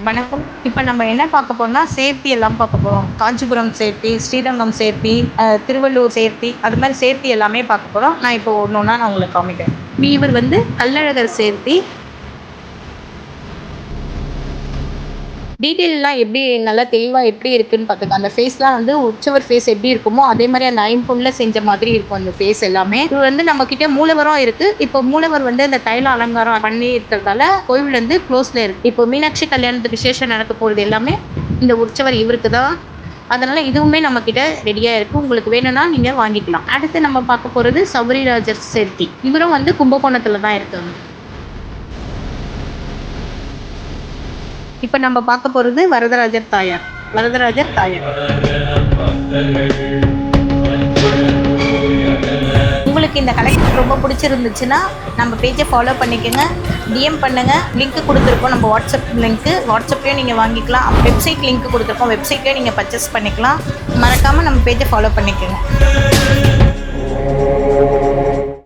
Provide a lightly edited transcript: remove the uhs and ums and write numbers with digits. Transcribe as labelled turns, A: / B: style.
A: வணக்கம். இப்ப நம்ம என்ன பார்க்க போறோம்னா, சேர்த்தி எல்லாம் பார்க்க போறோம். காஞ்சிபுரம் சேர்த்தி, ஸ்ரீரங்கம் சேர்த்தி, திருவள்ளூர் சேர்த்தி, அது மாரி சேர்த்தி எல்லாமே பார்க்க போறோம். நான் இப்போ ஒண்ணு ஒண்ணா நான் உங்களுக்கு காமிக்கிறேன். இவர் வந்து கள்ளழகர் சேர்த்தி. டீட்டெயில்லாம் எப்படி நல்லா தெளிவா எப்படி இருக்குன்னு பார்த்துக்க. அந்த ஃபேஸ்லாம் வந்து உற்சவர் ஃபேஸ் எப்படி இருக்குமோ, அதே மாரி அந்த ஐம்பொன்ல செஞ்ச மாதிரி இருக்கும் அந்த ஃபேஸ் எல்லாமே. இது வந்து நம்ம கிட்ட மூலவரும் இருக்கு. இப்போ மூலவர் வந்து இந்த தைல அலங்காரம் பண்ணி இருக்கிறதால கோவில் வந்து க்ளோஸ்ல இருக்கு. இப்போ மீனாட்சி கல்யாணத்துக்கு விசேஷம் நடக்க போறது எல்லாமே இந்த உற்சவர் இவருக்கு தான். அதனால இதுவுமே நம்ம கிட்ட ரெடியா இருக்கு. உங்களுக்கு வேணும்னா நீங்க வாங்கிக்கலாம். அடுத்து நம்ம பார்க்க போறது சபரிராஜர் சேர்த்தி. இவரும் வந்து கும்பகோணத்துல தான் இருக்காங்க. இப்ப நம்ம பார்க்க போறது வரதராஜர் தாயார். வரதராஜர் தாயார். உங்களுக்கு இந்த கலெக்ஷன் ரொம்ப பிடிச்சிருந்துச்சுன்னா நம்ம பேஜை ஃபாலோ பண்ணிக்கோங்க, டிஎம் பண்ணுங்க. லிங்க் கொடுத்துருக்கோம், நம்ம வாட்ஸ்அப் லிங்க். வாட்ஸ்அப்லேயும் நீங்கள் வாங்கிக்கலாம். வெப்சைட் லிங்க் கொடுத்துருக்கோம், வெப்சைட்லேயும் நீங்கள் பர்ச்சேஸ் பண்ணிக்கலாம். மறக்காமல் நம்ம பேஜை ஃபாலோ பண்ணிக்கோங்க.